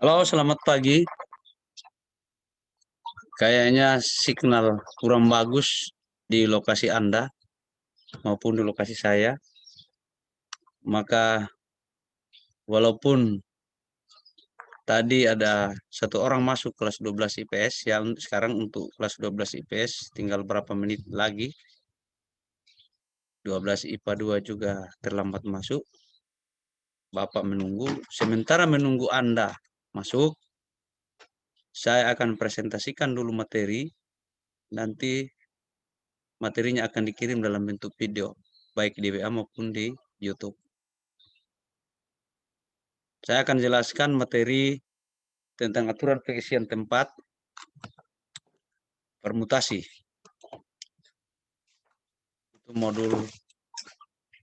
Halo, selamat pagi. Kayaknya signal kurang bagus di lokasi Anda maupun di lokasi saya. Maka walaupun tadi ada satu orang masuk kelas 12 IPS, ya sekarang untuk kelas 12 IPS tinggal berapa menit lagi. 12 IPA 2 juga terlambat masuk. Bapak menunggu. Sementara menunggu Anda masuk, saya akan presentasikan dulu materi. Nanti materinya akan dikirim dalam bentuk video, baik di WA maupun di YouTube. Saya akan jelaskan materi tentang aturan pengisian tempat permutasi. Itu modul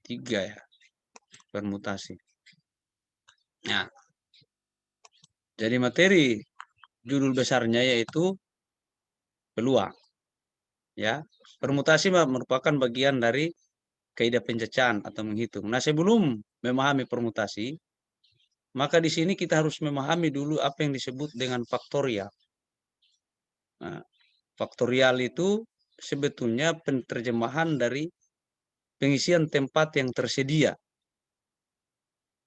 3 ya, permutasi. Nah, jadi materi judul besarnya yaitu peluang. Ya, permutasi merupakan bagian dari kaidah pencacahan atau menghitung. Nah, sebelum memahami permutasi, maka di sini kita harus memahami dulu apa yang disebut dengan faktorial. Nah, faktorial itu sebetulnya penerjemahan dari pengisian tempat yang tersedia.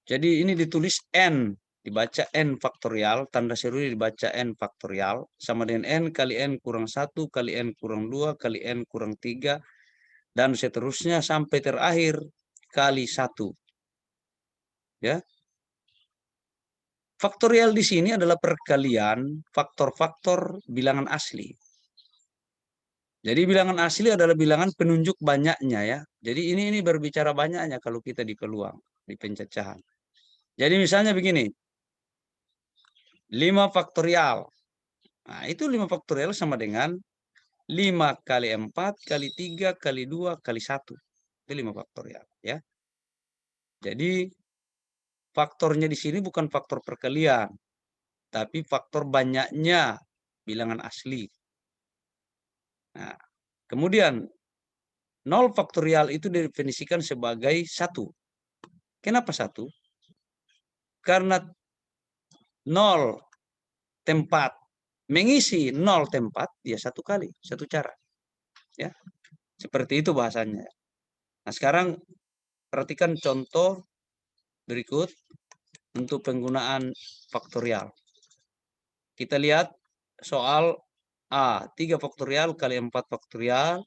Jadi ini ditulis N, dibaca N faktorial, tanda seru dibaca N faktorial, sama dengan N kali N kurang 1, kali N kurang 2, kali N kurang 3, dan seterusnya sampai terakhir kali 1. Ya. Faktorial di sini adalah perkalian faktor-faktor bilangan asli. Jadi bilangan asli adalah bilangan penunjuk banyaknya ya. Jadi ini berbicara banyaknya kalau kita di peluang, di pencacahan. Jadi misalnya begini, 5 faktorial. Nah, itu 5 faktorial sama dengan 5 kali 4 kali 3 kali 2 kali 1. Itu 5 faktorial ya. Jadi faktornya di sini bukan faktor perkalian, tapi faktor banyaknya bilangan asli. Nah, kemudian 0 faktorial itu didefinisikan sebagai 1. Kenapa 1? Karena 0 tempat mengisi 0 tempat, ya 1 kali, 1 cara. Ya, seperti itu bahasanya. Nah, sekarang perhatikan contoh berikut untuk penggunaan faktorial. Kita lihat soal A, 3 faktorial kali 4 faktorial,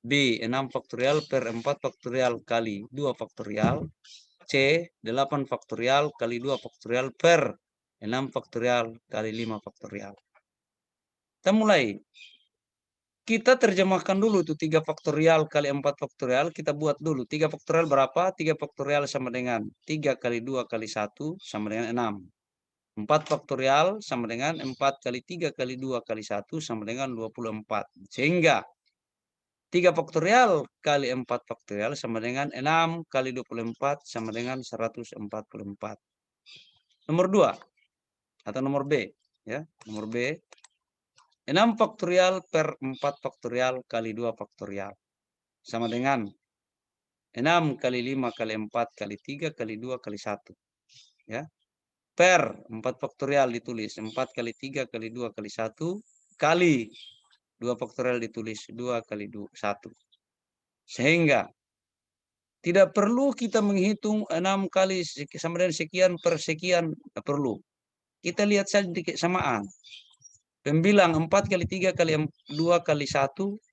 B, 6 faktorial per 4 faktorial kali 2 faktorial, C, 8 faktorial kali 2 faktorial per 6 faktorial kali 5 faktorial. Kita mulai. Kita terjemahkan dulu itu 3 faktorial kali 4 faktorial. Kita buat dulu. 3 faktorial berapa? 3 faktorial sama dengan 3 kali 2 kali 1 sama dengan 6. 4 faktorial sama dengan 4 kali 3 kali 2 kali 1 sama dengan 24. Sehingga 3 faktorial kali 4 faktorial sama dengan 6 kali 24 sama dengan 144. Nomor 2 atau nomor B. Ya, nomor B. 6 faktorial per 4 faktorial kali 2 faktorial. Sama dengan 6 kali 5 kali 4 kali 3 kali 2 kali 1. Ya. Per 4 faktorial ditulis 4 kali 3 kali 2 kali 1 kali 2 faktorial ditulis 2 kali 1. Sehingga tidak perlu kita menghitung 6 kali sama dengan sekian per sekian. Tidak perlu. Kita lihat saja di kesamaan. Pembilang 4 kali 3 kali 2 kali 1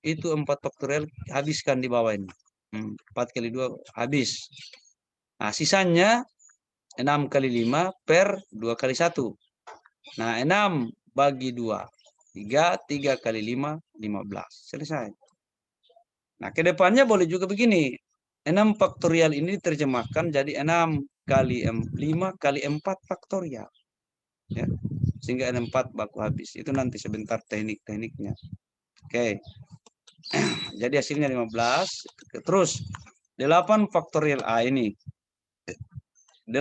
itu 4 faktorial, habiskan di bawah ini. 4 kali 2 habis. Nah, sisanya 6 kali 5 per 2 kali 1. Nah, 6 bagi 2. 3 kali 5, 15. Selesai. Nah, ke depannya boleh juga begini. 6 faktorial ini diterjemahkan jadi 6 kali 5 kali 4 faktorial. Ya. Sehingga 4 baku habis. Itu nanti sebentar teknik-tekniknya. Oke. Jadi hasilnya 15. Terus 8 faktorial A ini. 8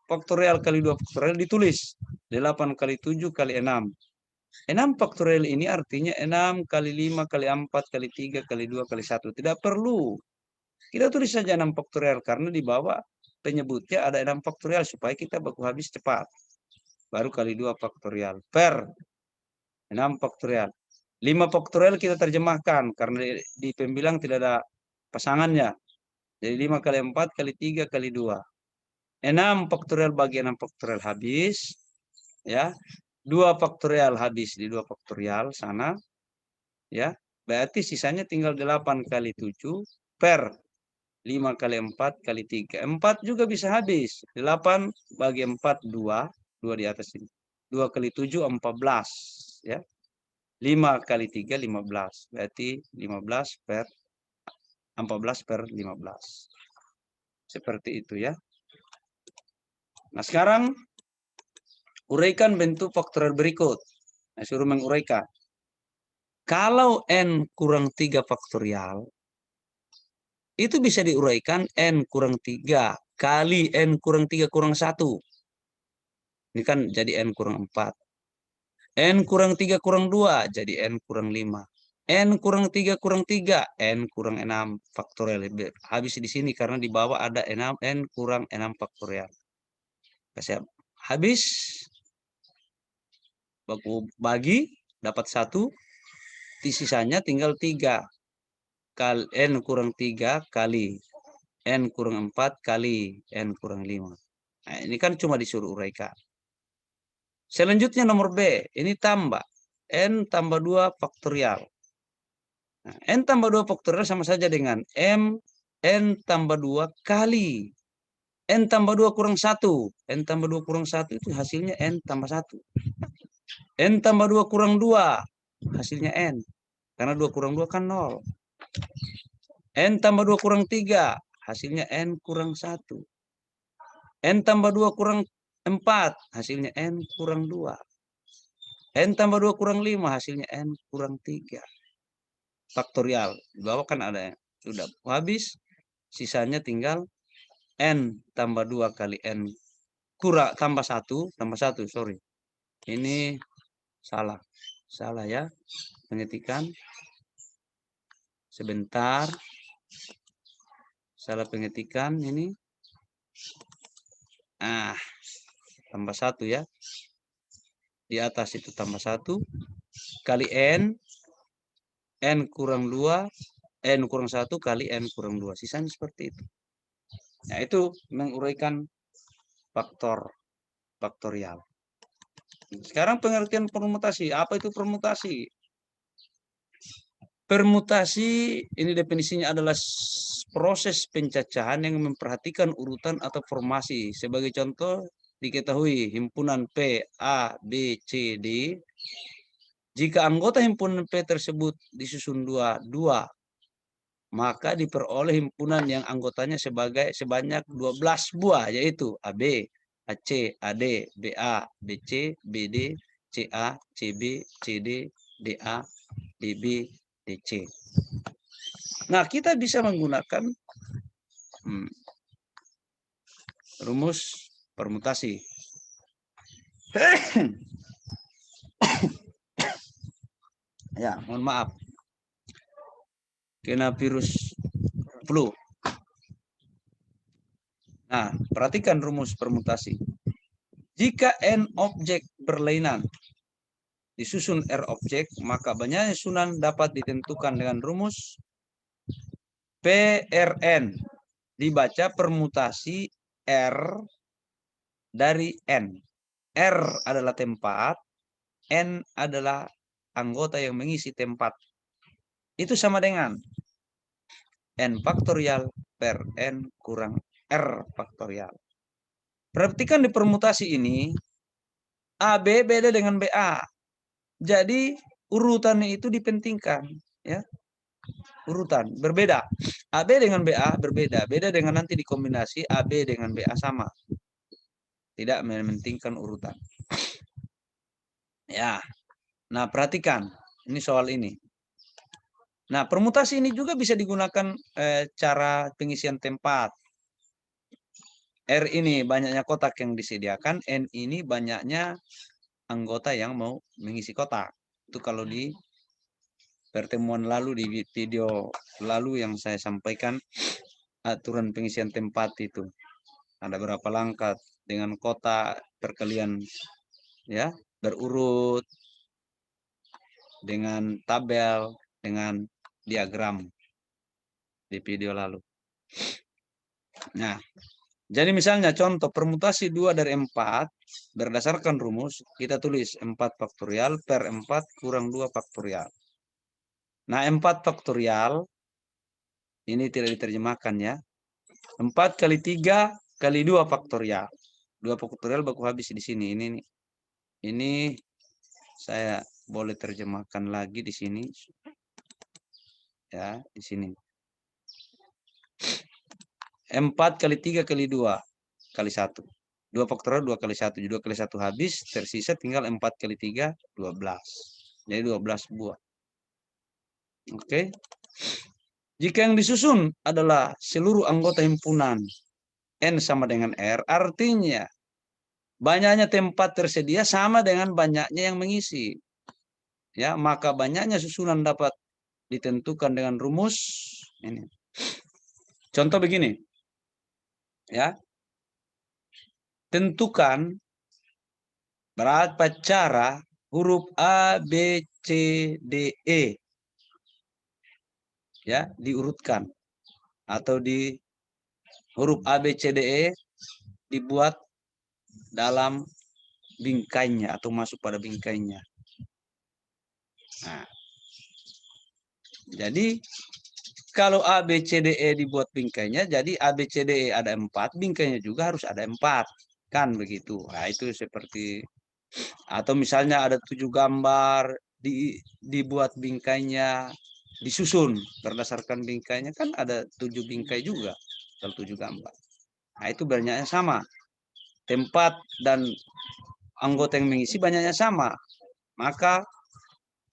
faktorial kali 2 faktorial ditulis. 8 kali 7 kali 6. 6 faktorial ini artinya 6 kali 5 kali 4 kali 3 kali 2 kali 1. Tidak perlu. Kita tulis saja 6 faktorial karena di bawah penyebutnya ada 6 faktorial supaya kita baku habis cepat. baru kali 2 faktorial, per 6 faktorial. 5 faktorial kita terjemahkan, karena di pembilang tidak ada pasangannya. Jadi 5 kali 4 kali 3 kali 2. 6 faktorial bagi 6 faktorial habis. Ya, 2 faktorial habis di 2 faktorial sana. Ya, berarti sisanya tinggal 8 kali 7 per 5 kali 4 kali 3. 4 juga bisa habis. 8 bagi 4, 2. 2 di atas ini. 2 kali 7, 14. Ya. 5 kali 3, 15. Berarti 15 per 14 per 15. Seperti itu ya. Nah, sekarang uraikan bentuk faktorial berikut. Nah, suruh menguraikan. Kalau N kurang 3 faktorial, itu bisa diuraikan N kurang 3 kali N kurang 3 kurang 1. Ini kan jadi N kurang 4. N kurang 3 kurang 2, jadi N kurang 5. N kurang 3 kurang 3, N kurang 6 faktorial. Habis di sini karena di bawah ada N kurang 6 faktorial. Kasih habis, bagi, dapat 1, sisanya tinggal 3. Kali N kurang 3 kali N kurang 4 kali N kurang 5. Nah, ini kan cuma disuruh uraikan. Selanjutnya nomor B, ini tambah. N tambah 2 faktorial. Nah, N tambah 2 faktorial sama saja dengan N tambah 2 kali N tambah 2 kurang 1. N tambah 2 kurang 1 itu hasilnya N tambah 1. N tambah 2 kurang 2, hasilnya N. Karena 2 kurang 2 kan 0. N tambah 2 kurang 3, hasilnya N kurang 1. N tambah 2 kurang 4, hasilnya N kurang 2. N tambah 2 kurang 5, hasilnya N kurang 3. Faktorial. Di bawah kan ada. Sudah habis. Sisanya tinggal N tambah 2 kali N kurang tambah 1, sorry. Ini salah. Salah ya. Pengetikan. Sebentar. Salah pengetikan ini. Tambah 1 ya. Di atas itu tambah 1 kali N. N kurang 2. N kurang 1 kali N kurang 2. Sisanya seperti itu. Nah, itu menguraikan faktorial. Sekarang pengertian permutasi. Apa itu permutasi? Permutasi ini definisinya adalah proses pencacahan yang memperhatikan urutan atau formasi. Sebagai contoh, diketahui himpunan P, A, B, C, D. Jika anggota himpunan P tersebut disusun dua, maka diperoleh himpunan yang anggotanya sebanyak 12 buah, yaitu AB, AC, AD, BA, BC, BD, CA, CB, CD, DA, DB, DC. Nah, kita bisa menggunakan rumus permutasi. Ya, mohon maaf. Kena virus flu. Nah, perhatikan rumus permutasi. Jika N objek berlainan disusun R objek, maka banyaknya susunan dapat ditentukan dengan rumus PRN. Dibaca permutasi R dari N. R adalah tempat, N adalah anggota yang mengisi tempat. Itu sama dengan N faktorial per N kurang R faktorial. Perhatikan di permutasi ini, AB beda dengan BA. Jadi urutannya itu dipentingkan, ya. Urutan berbeda. AB dengan BA berbeda. Beda dengan nanti dikombinasi AB dengan BA sama. Tidak mementingkan urutan. Ya. Nah, perhatikan. Ini soal ini. Nah, permutasi ini juga bisa digunakan cara pengisian tempat. R ini banyaknya kotak yang disediakan, N ini banyaknya anggota yang mau mengisi kotak. Itu kalau di pertemuan lalu, di video lalu yang saya sampaikan aturan pengisian tempat itu. Ada berapa langkah dengan kotak, perkalian ya, berurut dengan tabel, dengan diagram di video lalu. Nah, jadi misalnya contoh permutasi 2 dari 4 berdasarkan rumus kita tulis 4 faktorial per 4 kurang 2 faktorial. Nah, 4 faktorial ini tidak diterjemahkan ya. 4 kali 3 kali 2 faktorial. 2 faktorial baku habis di sini. Ini saya boleh terjemahkan lagi di sini. Ya, di sini. 4 kali 3 kali 2 kali 1. 2 faktorial 2 kali 1. 2 kali 1 habis, tersisa tinggal 4 kali 3, 12. Jadi 12 buah. Oke. Jika yang disusun adalah seluruh anggota himpunan N sama dengan R, artinya banyaknya tempat tersedia sama dengan banyaknya yang mengisi. Ya, maka banyaknya susunan dapat ditentukan dengan rumus ini. Contoh begini. Ya. Tentukan berapa cara huruf A, B, C, D, E ya diurutkan atau di huruf A, B, C, D, E dibuat dalam bingkainya atau masuk pada bingkainya. Nah, jadi kalau A, B, C, D, E dibuat bingkainya, jadi A, B, C, D, E ada 4, bingkainya juga harus ada 4. Kan begitu. Nah, itu seperti, atau misalnya ada 7 gambar, dibuat bingkainya, disusun berdasarkan bingkainya, kan ada 7 bingkai juga, kalau 7 gambar. Nah, itu banyaknya sama. Tempat dan anggota yang mengisi banyaknya sama. Maka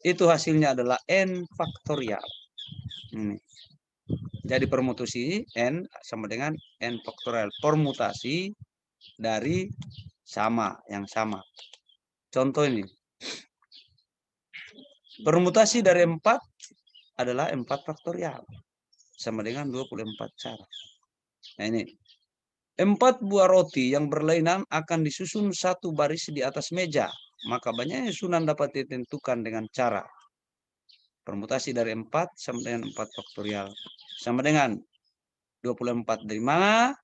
itu hasilnya adalah N faktorial. Ini. Jadi permutasi N sama dengan N faktorial. Permutasi dari sama, yang sama. Contoh ini. Permutasi dari 4 adalah 4 faktorial. Sama dengan 24 cara. Nah ini. 4 buah roti yang berlainan akan disusun satu baris di atas meja. Maka banyaknya susunan dapat ditentukan dengan cara. Permutasi dari 4 sama dengan 4 faktorial. Sama dengan 24 dari mana?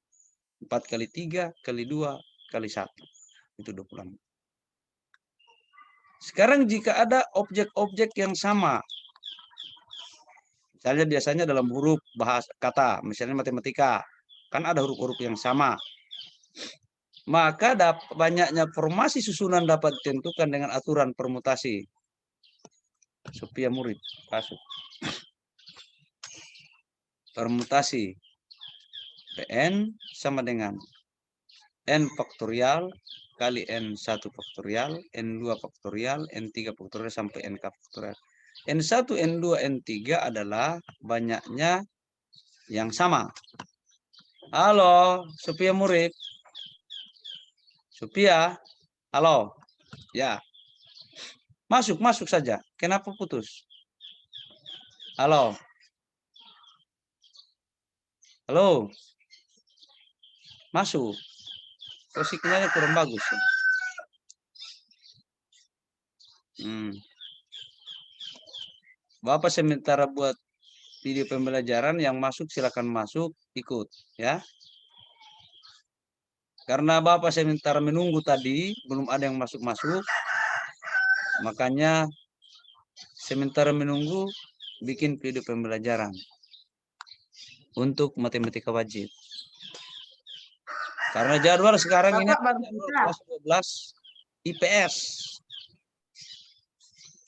4 kali 3 kali 2 kali 1. Itu 24. Sekarang jika ada objek-objek yang sama. Misalnya biasanya dalam huruf bahasa kata. Misalnya matematika. Kan ada huruf-huruf yang sama. Maka banyaknya formasi susunan dapat ditentukan dengan aturan permutasi. Sophia murid masuk. Permutasi Pn sama dengan N faktorial kali N1 faktorial, N2 faktorial, N3 faktorial sampai NK faktorial. N1, N2, N3 adalah banyaknya yang sama. Halo, Sophia murid. Sophia, halo. Ya. Masuk saja. Kenapa putus? Halo. Halo. Masuk. Kok sinyalnya kurang bagus. Bapak sementara buat video pembelajaran, yang masuk silakan masuk, ikut ya. Karena Bapak sementara menunggu tadi, belum ada yang masuk-masuk. Makanya sementara menunggu bikin video pembelajaran untuk matematika wajib. Karena jadwal sekarang ini kelas 12 IPS.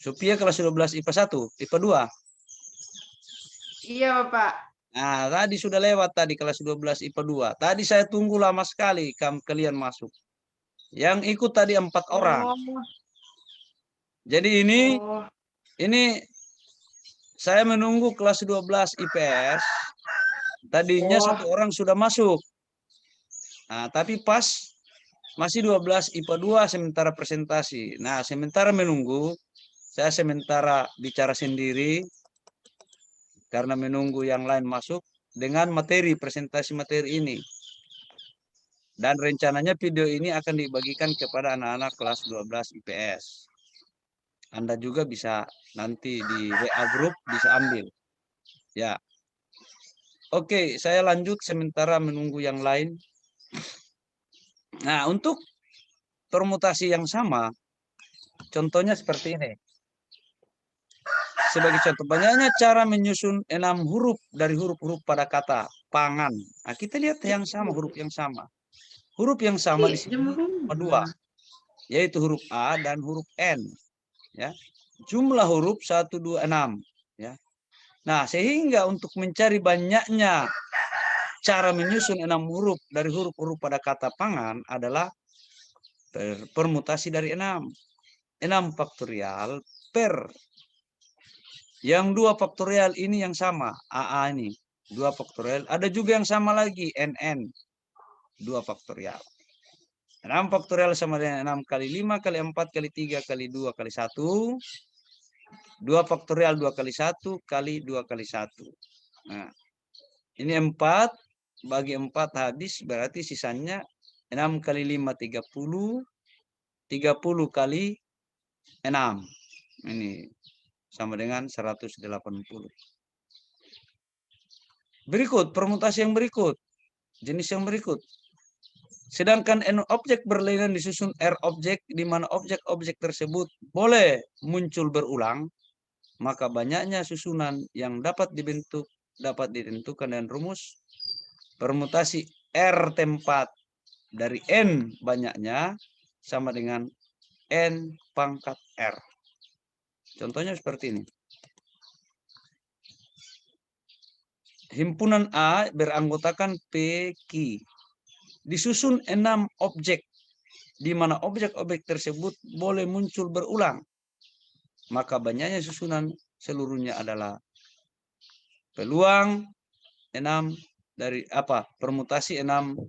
Sophia kelas 12 IPA 1, IPA 2. Iya, Bapak. Nah, tadi sudah lewat tadi kelas 12 IPA 2. Tadi saya tunggu lama sekali kalian masuk. Yang ikut tadi 4 orang. Jadi ini saya menunggu kelas 12 IPS. Tadinya 1 orang sudah masuk. Nah, tapi pas masih 12 IPA 2 sementara presentasi. Nah, sementara menunggu, saya sementara bicara sendiri karena menunggu yang lain masuk dengan materi, presentasi materi ini. Dan rencananya video ini akan dibagikan kepada anak-anak kelas 12 IPS. Anda juga bisa nanti di WA group bisa ambil. Ya. Oke, saya lanjut sementara menunggu yang lain. Nah, untuk permutasi yang sama, contohnya seperti ini. Sebagai contoh, banyaknya cara menyusun 6 huruf dari huruf-huruf pada kata pangan. Nah, kita lihat yang sama, huruf yang sama. Huruf yang sama di sini cuma 2, yaitu huruf A dan huruf N. Ya. Jumlah huruf 1, 2, 6. Ya. Nah, sehingga untuk mencari banyaknya cara menyusun 6 huruf dari huruf-huruf pada kata pangan adalah permutasi dari 6. 6 faktorial per yang 2 faktorial ini yang sama, AA ini. 2 faktorial. Ada juga yang sama lagi, NN. 2 faktorial. 6 faktorial sama dengan 6 kali 5 kali 4 kali 3 kali 2 kali 1. 2 faktorial 2 kali 1 kali 2 kali 1. Nah, ini 4. Bagi 4 habis, berarti sisanya 6 kali 5, 30. 30 kali 6. Ini sama dengan 180. Berikut, permutasi yang berikut. Jenis yang berikut. Sedangkan N objek berlainan disusun R objek, di mana objek-objek tersebut boleh muncul berulang, maka banyaknya susunan yang dapat dibentuk dapat ditentukan dengan rumus permutasi R tempat dari N banyaknya sama dengan N pangkat R. Contohnya seperti ini. Himpunan A beranggotakan P, Q. Disusun 6 objek, di mana objek-objek tersebut boleh muncul berulang. Maka banyaknya susunan seluruhnya adalah peluang 6 dari apa? Permutasi 6.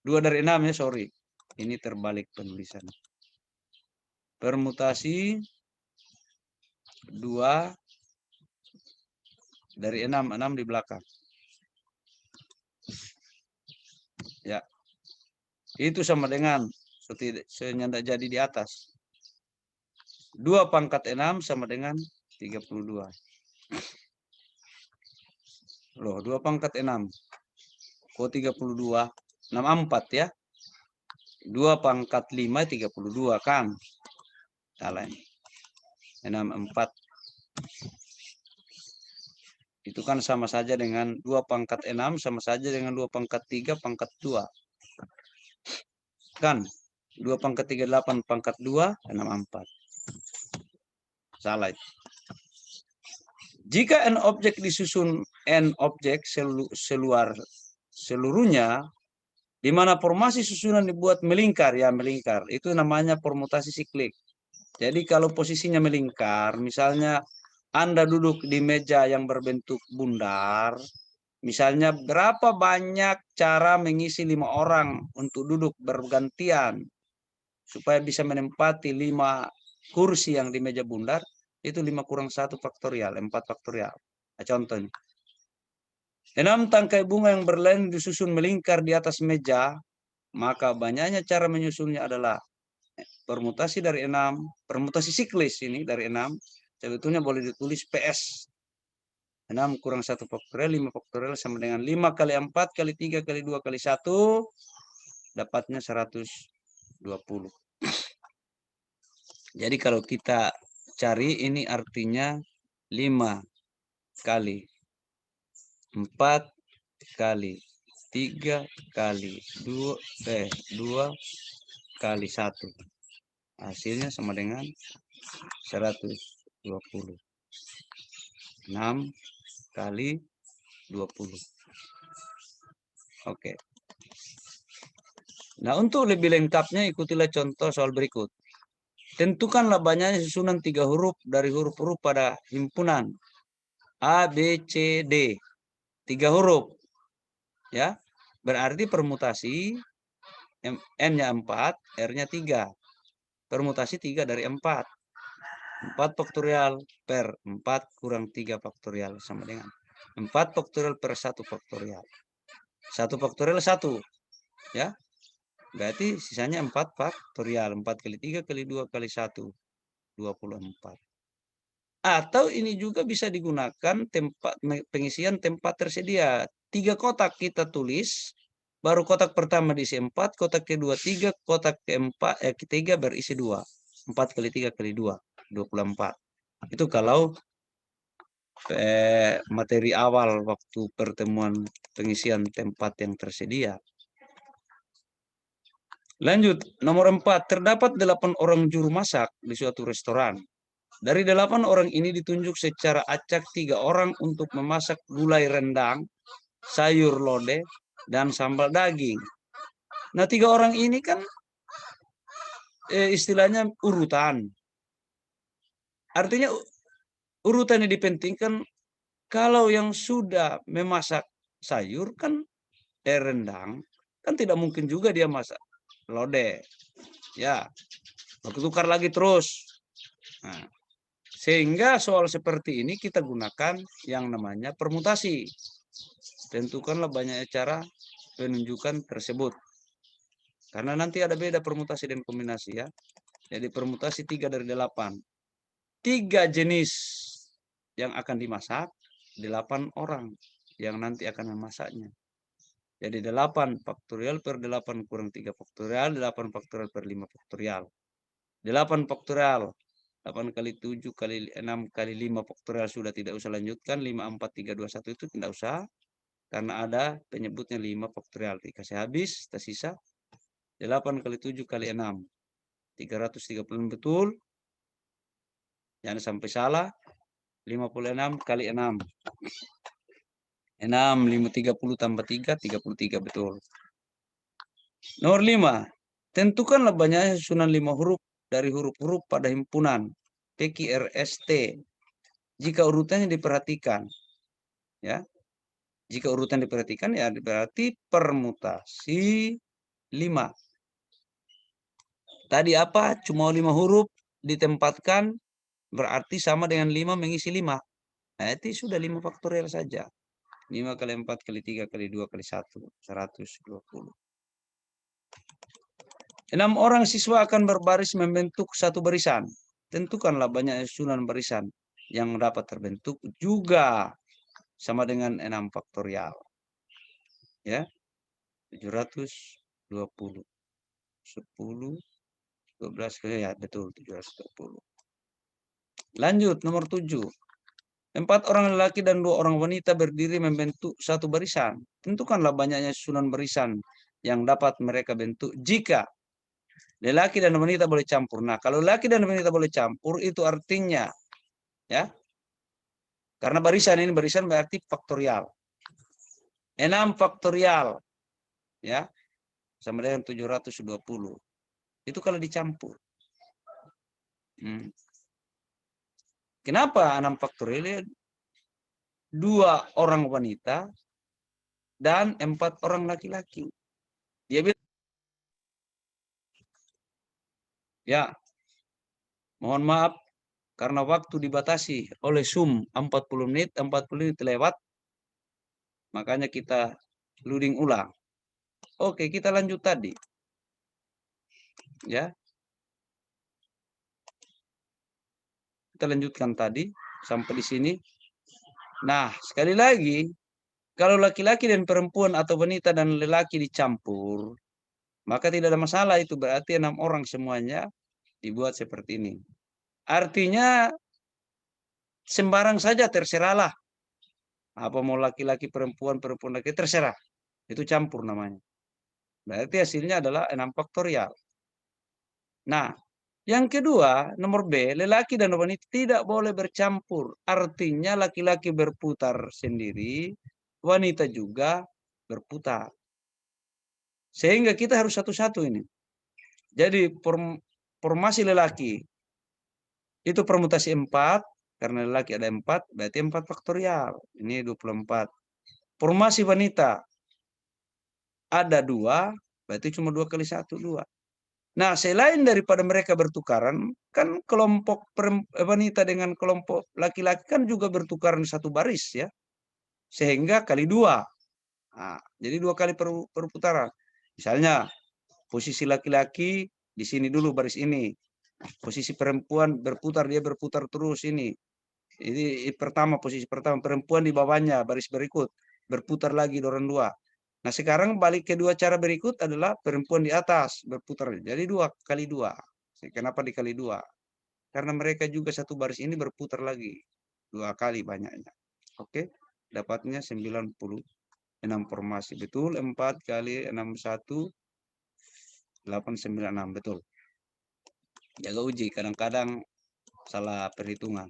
2 dari 6 ya, sorry. Ini terbalik penulisan. Permutasi 2 dari 6, 6 di belakang. Ya. Itu sama dengan senyanda jadi di atas. 2 pangkat 6 sama dengan 32. Loh, 2 pangkat 6. Kok 32? 64 ya. 2 pangkat 5, 32 kan. Salah ini. 64. Itu kan sama saja dengan 2 pangkat 6, sama saja dengan 2 pangkat 3, pangkat 2. Kan? 2 pangkat 3, 8, pangkat 2, 64. Salah itu. Jika N objek disusun N objek seluruhnya, di mana formasi susunan dibuat melingkar, ya melingkar. Itu namanya permutasi siklik. Jadi kalau posisinya melingkar, misalnya Anda duduk di meja yang berbentuk bundar, misalnya berapa banyak cara mengisi 5 orang untuk duduk bergantian supaya bisa menempati 5 kursi yang di meja bundar, itu 5 kurang 1 faktorial, 4 faktorial. Nah, contohnya. 6 tangkai bunga yang berlain disusun melingkar di atas meja, maka banyaknya cara menyusunnya adalah permutasi dari 6, permutasi siklis ini dari 6, sebetulnya boleh ditulis PS. 6 kurang 1 faktorial, 5 faktorial sama dengan 5 kali 4 kali 3 kali 2 kali 1, dapatnya 120. Jadi kalau kita cari ini artinya 5 kali 4 kali 3 kali 2 kali 1. Hasilnya sama dengan 120. 6 kali 20. Oke. Nah, untuk lebih lengkapnya ikutilah contoh soal berikut. Tentukanlah banyaknya susunan 3 huruf dari huruf-huruf pada himpunan A, B, C, D. 3 huruf. Ya. Berarti permutasi N-nya 4, R-nya 3. Permutasi 3 dari 4. 4 faktorial per 4 kurang 3 faktorial sama dengan 4 faktorial per 1 faktorial. 1 faktorial 1. Ya. Berarti sisanya 4 faktorial. 4 kali 3 kali 2 kali 1. 24. Atau ini juga bisa digunakan pengisian tempat tersedia. 3 kotak kita tulis, baru kotak pertama diisi 4, kotak kedua 3, kotak ketiga berisi 2. 4 kali 3 kali 2, 24. Itu kalau materi awal waktu pertemuan pengisian tempat yang tersedia. Lanjut, nomor 4. Terdapat 8 orang juru masak di suatu restoran. Dari 8 orang ini ditunjuk secara acak 3 orang untuk memasak gulai rendang, sayur lodeh, dan sambal daging. Nah, 3 orang ini kan istilahnya urutan. Artinya urutan yang dipentingkan kalau yang sudah memasak sayur kan rendang, kan tidak mungkin juga dia masak lodeh. Ya, aku tukar lagi terus. Nah, sehingga soal seperti ini kita gunakan yang namanya permutasi. Tentukanlah banyak cara penunjukan tersebut. Karena nanti ada beda permutasi dan kombinasi ya. Jadi permutasi 3 dari 8. 3 jenis yang akan dimasak, 8 orang yang nanti akan memasaknya. Jadi 8 faktorial per 8 kurang 3 faktorial, 8 faktorial per 5 faktorial. 8 faktorial 8 kali 7 kali 6 kali 5 faktorial sudah tidak usah lanjutkan. 5, 4, 3, 2, 1 itu tidak usah. Karena ada penyebutnya 5 faktorial. Dikasih habis, tersisa 8 kali 7 kali 6. 330 betul. Jangan sampai salah. 56 kali 6. 6, 5, 30 tambah 3, 33 betul. Nomor 5. Tentukanlah banyaknya susunan 5 huruf dari huruf-huruf pada himpunan PQRST. Jika urutannya diperhatikan, ya. Jika urutan diperhatikan, ya berarti permutasi 5. Tadi apa? Cuma 5 huruf ditempatkan, berarti sama dengan 5 mengisi 5. Nah, itu sudah 5 faktorial saja. 5 kali 4 kali 3 kali 2 kali 1, 120. 6 orang siswa akan berbaris membentuk satu barisan. Tentukanlah banyak susunan barisan yang dapat terbentuk juga sama dengan 6 faktorial. Ya. 720. 10, 12 kali ya betul 720. Lanjut nomor 7. 4 orang lelaki dan 2 orang wanita berdiri membentuk satu barisan. Tentukanlah banyaknya susunan barisan yang dapat mereka bentuk jika lelaki dan wanita boleh campur. Nah, kalau lelaki dan wanita boleh campur itu artinya ya. Karena barisan ini barisan berarti faktorial. 6 faktorial ya sama dengan 720. Itu kalau dicampur. Kenapa 6 faktorial? 2 orang wanita dan 4 orang laki-laki. Dia bilang, ya, mohon maaf karena waktu dibatasi oleh Zoom 40 menit, 40 menit lewat, makanya kita loading ulang. Oke, kita lanjut tadi. Ya. Kita lanjutkan tadi sampai di sini. Nah, sekali lagi, kalau laki-laki dan perempuan atau wanita dan lelaki dicampur, maka tidak ada masalah itu. Berarti 6 orang semuanya dibuat seperti ini. Artinya sembarang saja terserahlah. Apa mau laki-laki, perempuan, perempuan laki, terserah. Itu campur namanya. Berarti hasilnya adalah 6 faktorial. Nah, yang kedua, nomor B, lelaki dan wanita tidak boleh bercampur. Artinya laki-laki berputar sendiri, wanita juga berputar. Sehingga kita harus satu-satu ini. Jadi formasi lelaki itu permutasi 4, karena lelaki ada 4, berarti 4 faktorial. Ini 24. Formasi wanita ada 2, berarti cuma 2 kali 1, 2. Nah, selain daripada mereka bertukaran, kan kelompok wanita dengan kelompok laki-laki kan juga bertukaran satu baris ya. Sehingga kali 2. Nah, jadi 2 kali perputaran. Misalnya Posisi laki-laki di sini dulu baris ini. Posisi perempuan berputar, dia berputar terus ini. Ini pertama, posisi pertama, perempuan di bawahnya, baris berikut. Berputar lagi dorong dua. Nah sekarang balik kedua cara berikut adalah perempuan di atas berputar. Jadi 2 kali 2. Kenapa dikali 2? Karena mereka juga satu baris ini berputar lagi. 2 kali banyaknya. Oke, dapatnya 96 formasi. Betul, 4 kali 6, 1, 8, 9, 6. Betul. Jaga uji, kadang-kadang salah perhitungan.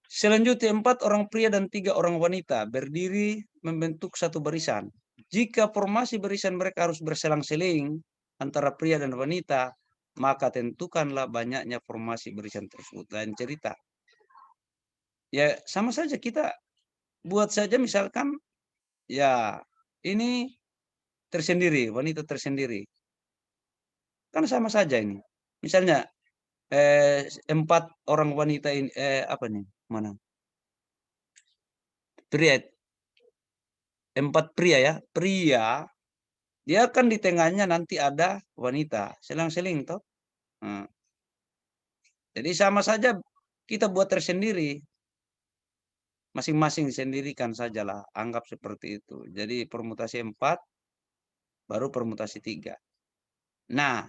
Selanjutnya 4 orang pria dan 3 orang wanita berdiri membentuk satu barisan. Jika formasi barisan mereka harus berselang-seling antara pria dan wanita, maka tentukanlah banyaknya formasi barisan tersebut. Lain cerita. Ya sama saja, kita buat saja misalkan ya ini tersendiri, wanita tersendiri. Kan sama saja ini. Misalnya 4 orang wanita ini apa nih? Mana? Pria 4 pria ya. Pria, dia kan di tengahnya nanti ada wanita, selang-seling toh. Nah, jadi sama saja kita buat tersendiri. Masing-masing sendirikan sajalah, anggap seperti itu. Jadi permutasi 4 baru permutasi 3. Nah,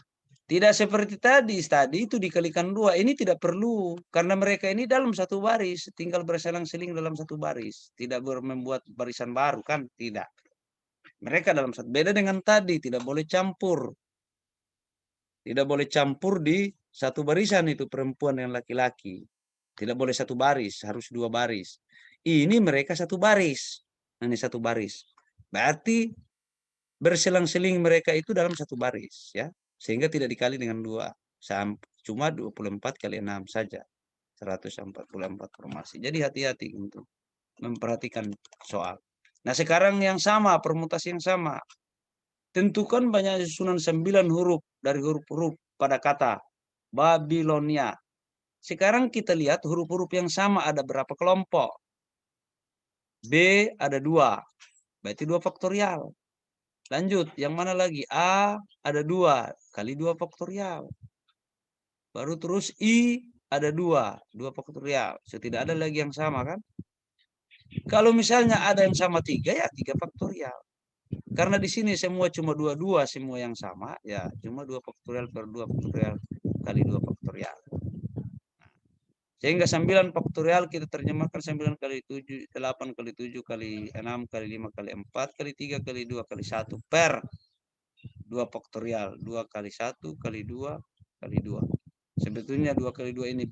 tidak seperti tadi itu dikalikan 2. Ini tidak perlu, karena mereka ini dalam satu baris, tinggal berselang-seling dalam satu baris. Tidak membuat barisan baru kan? Tidak. Mereka dalam satu, beda dengan tadi, tidak boleh campur. Tidak boleh campur di satu barisan itu perempuan dan laki-laki. Tidak boleh satu baris, harus 2 baris. Ini mereka satu baris. Ini satu baris. Berarti berselang-seling mereka itu dalam satu baris ya. Sehingga tidak dikali dengan 2. Cuma 24 kali 6 saja. 144 formasi. Jadi hati-hati untuk memperhatikan soal. Nah sekarang yang sama, permutasi yang sama. Tentukan banyak susunan 9 huruf dari huruf-huruf pada kata Babilonia. Sekarang kita lihat huruf-huruf yang sama ada berapa kelompok. B ada 2, berarti 2 faktorial. Lanjut, yang mana lagi? A ada 2, kali 2 faktorial. Baru terus I ada 2, 2 faktorial. So, tidak ada lagi yang sama kan? Kalau misalnya ada yang sama 3, ya 3 faktorial. Karena di sini semua cuma 2 semua yang sama, ya cuma 2 faktorial per 2 faktorial kali 2 faktorial. Sehingga 9 faktorial kita terjemahkan 9 kali 7, 8 kali 7 kali 6 kali 5 kali 4 kali 3 kali 2 kali 1 per 2 faktorial. 2 kali 1 kali 2 kali 2. Sebetulnya 2 kali 2 ini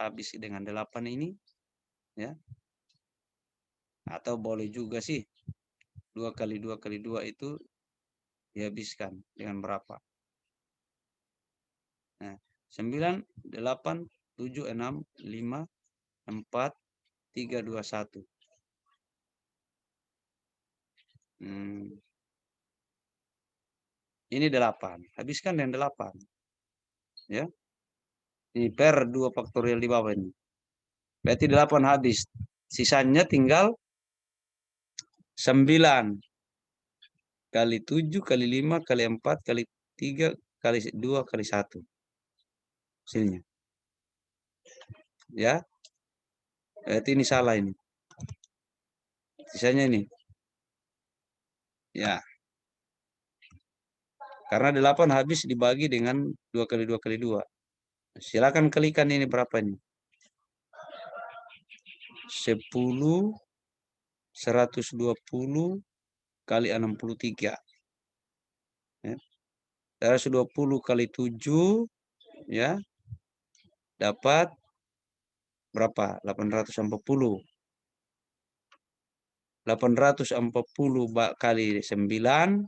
habis dengan 8 ini. Ya. Atau boleh juga sih 2 kali 2 kali 2 itu dihabiskan dengan berapa? Nah, 9, 8, 7, 6, 5, 4, 3, 2, 1. Ini 8. Habiskan dengan 8. Ya. Ini per 2 faktorial di bawah ini. Berarti 8 habis. Sisanya tinggal 9 kali 7 kali 5 kali 4 kali 3 kali 2 kali 1. Sini. Ya. Berarti ini salah ini. Sisanya ini. Ya. Karena 8 habis dibagi dengan 2 kali 2 kali 2. Silakan kalikan ini berapa ini. 10, 120 kali 63. Ya. 120 kali 7 ya. Dapat berapa? 840. 840 kali 9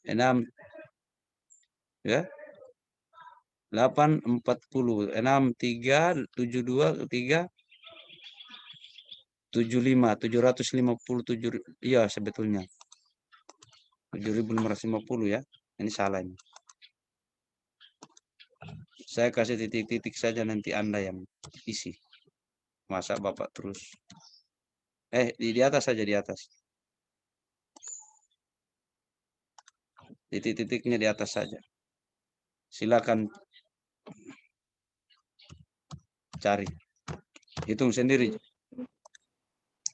6 ya. 840 6 3 72 3 75 757 iya sebetulnya 7550 ya. Ini salah ini. Saya kasih titik-titik saja, nanti Anda yang isi. Masa Bapak terus di atas saja, di atas. Titik-titiknya di atas saja. Silakan cari. Hitung sendiri.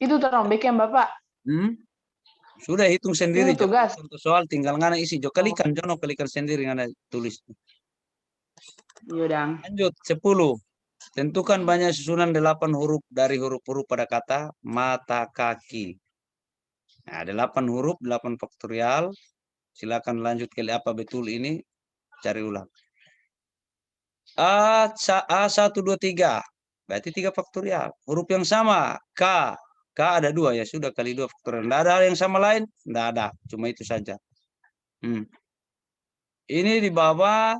Itu tolong bikin Bapak. Sudah hitung sendiri. Itu tugas. Untuk soal tinggal ngana isi. Jo kalikan, jono kalikan sendiri ngana tulis. Yudang. Lanjut 10. Tentukan banyak susunan 8 huruf dari huruf-huruf pada kata mata kaki. Nah, 8 huruf, 8 faktorial. Silakan lanjut ke apa betul ini. Cari ulang. A1, 2, 3. Berarti 3 faktorial. Huruf yang sama. K. K ada 2 ya. Sudah kali 2 faktorial. Tidak ada yang sama lain? Tidak ada. Cuma itu saja. Ini di bawah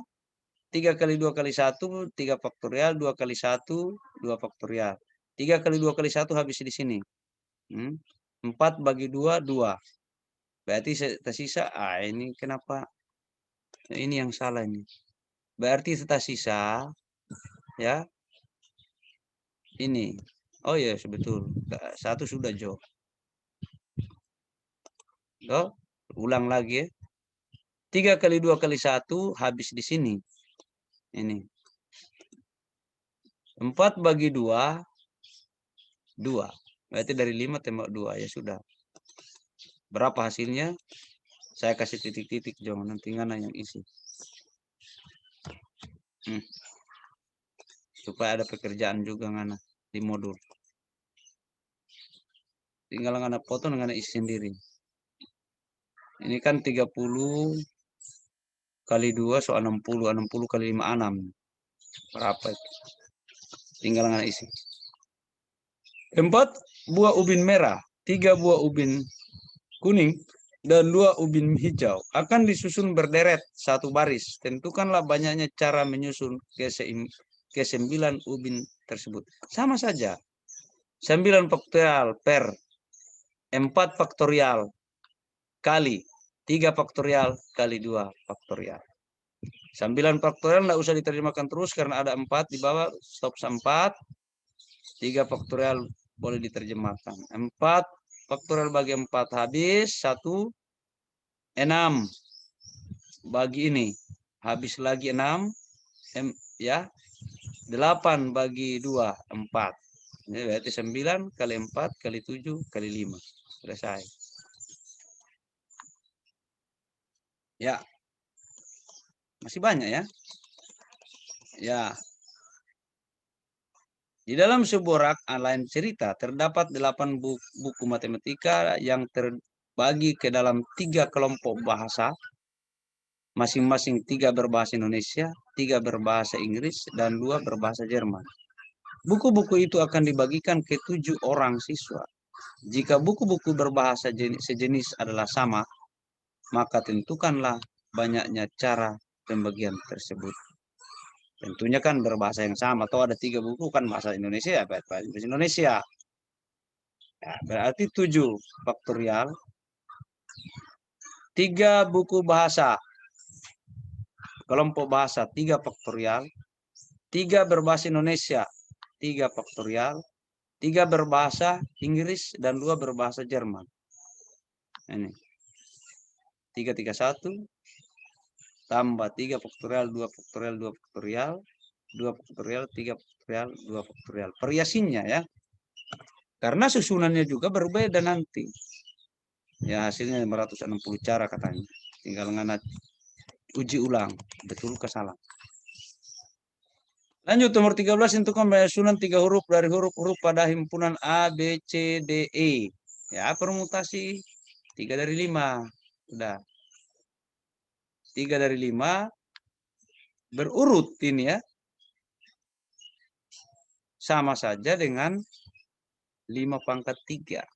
3 kali 2 kali 1, 3 faktorial. 2 kali 1, 2 faktorial. 3 kali 2 kali 1 habis di sini. 4 bagi 2, 2. Berarti tersisa. Ini kenapa? Ini yang salah ini. Berarti tersisa. Ya. Ini. Oh ya, sebetul. 1 sudah, Jo. Oh, ulang lagi ya. 3 kali 2 kali 1 habis di sini. Ini. 4 bagi 2, 2. Berarti dari 5 tembak 2. Ya sudah. Berapa hasilnya? Saya kasih titik-titik, Jo. Nanti ngana yang isi. Supaya ada pekerjaan juga ngana di modul. Tinggal ngana foto ngana isi sendiri. Ini kan 30 kali 2 soal 60. 60 kali 5, 6. Berapa itu? Tinggal ngana isi. 4 buah ubin merah, 3 buah ubin kuning, dan 2 ubin hijau akan disusun berderet satu baris. Tentukanlah banyaknya cara menyusun ke 9 ubin tersebut. Sama saja. 9 faktorial per 4 faktorial kali 3 faktorial kali 2 faktorial. 9 faktorial tidak usah diterjemahkan terus karena ada 4 di bawah, stop 4. 3 faktorial boleh diterjemahkan. 4 faktorial bagi 4 habis. 1, 6. Bagi ini. Habis lagi 6. Ya. 8 bagi 2, 4. Ini berarti 9 kali 4 kali 7 kali 5. Selesai. Ya. Masih banyak ya. Ya. Di dalam sebuah lain cerita terdapat 8 buku matematika yang terbagi ke dalam 3 kelompok bahasa. Masing-masing 3 berbahasa Indonesia, 3 berbahasa Inggris, dan 2 berbahasa Jerman. Buku-buku itu akan dibagikan ke 7 orang siswa. Jika buku-buku berbahasa sejenis adalah sama, maka tentukanlah banyaknya cara pembagian tersebut. Tentunya kan berbahasa yang sama. Atau ada 3 buku kan bahasa Indonesia, bahasa Indonesia. Ya, berarti 7 faktorial. 3 buku bahasa. Kelompok bahasa 3 faktorial. 3 berbahasa Indonesia 3 faktorial. 3 berbahasa Inggris dan 2 berbahasa Jerman. Ini. 331 tambah 3 faktorial, 2 faktorial, 2 faktorial, 2 faktorial, 3 faktorial, 2 faktorial. Variasinya ya. Karena susunannya juga berbeda nanti. Ya hasilnya 560 cara katanya. Tinggal ngana uji ulang. Betul ke salah. Lanjut nomor 13, tentukan susunan 3 huruf dari huruf-huruf pada himpunan A, B, C, D, E. Ya, permutasi 3 dari 5. Sudah. 3 dari 5 berurut ini ya. Sama saja dengan 5 pangkat 3.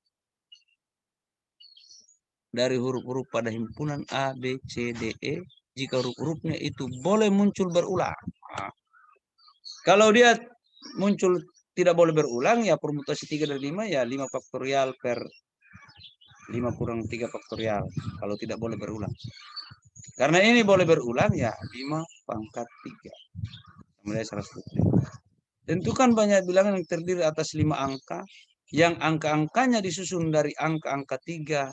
Dari huruf-huruf pada himpunan A, B, C, D, E. Jika huruf-hurufnya itu boleh muncul berulang. Nah, kalau dia muncul tidak boleh berulang, ya permutasi 3 dari 5, ya 5 faktorial per 5 kurang 3 faktorial. Kalau tidak boleh berulang. Karena ini boleh berulang, ya 5 pangkat 3. Mulai 105. Tentukan banyak bilangan yang terdiri atas 5 angka, yang angka-angkanya disusun dari angka-angka 3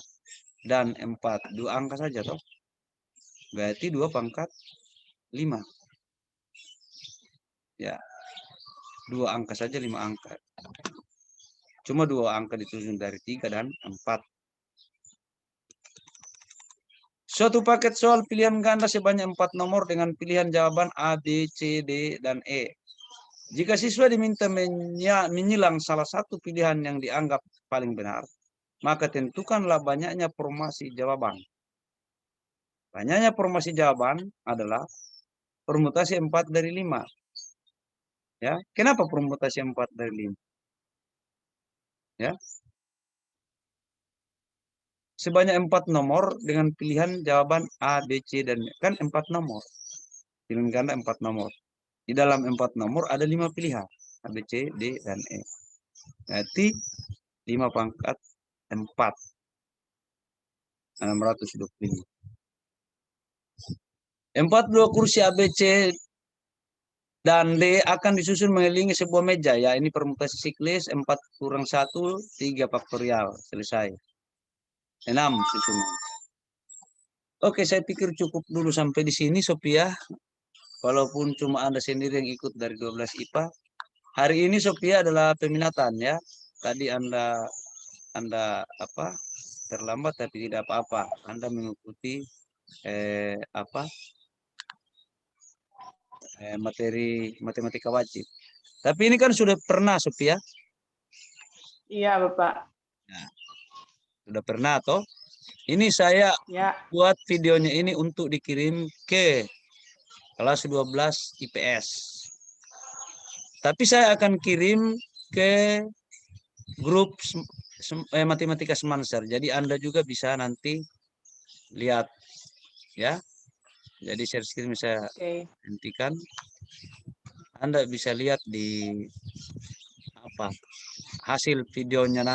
dan 4. 2 angka saja toh. Berarti 2 pangkat 5. Ya, 2 angka saja 5 angka. Cuma 2 angka disusun dari 3 dan 4. Suatu paket soal pilihan ganda sebanyak 4 nomor dengan pilihan jawaban A, B, C, D, dan E. Jika siswa diminta menyilang salah satu pilihan yang dianggap paling benar, maka tentukanlah banyaknya formasi jawaban. Banyaknya formasi jawaban adalah permutasi 4 dari 5. Ya, kenapa permutasi 4 dari 5? Ya, sebanyak 4 nomor dengan pilihan jawaban A, B, C, dan E. Kan 4 nomor. Pilihan ganda 4 nomor. Di dalam 4 nomor ada 5 pilihan. A, B, C, D, dan E. Berarti 5 pangkat 4. 625. 42 kursi A, B, C, dan D akan disusun mengelilingi sebuah meja. Ya, ini permutasi siklis 4 kurang 1, 3 faktorial. Selesai. 6 susunan. Oke, saya pikir cukup dulu sampai di sini, Sophia. Walaupun cuma Anda sendiri yang ikut dari 12 IPA. Hari ini Sophia adalah peminatan ya. Tadi Anda terlambat tapi tidak apa-apa. Anda mengikuti materi matematika wajib. Tapi ini kan sudah pernah Sophia. Iya, Bapak. Nah, sudah pernah toh? Ini saya Ya. buat videonya ini untuk dikirim ke kelas 12 IPS. Tapi saya akan kirim ke grup matematika Semanser. Jadi Anda juga bisa nanti lihat ya. Jadi share screen saya hentikan. Anda bisa lihat di hasil videonya nanti.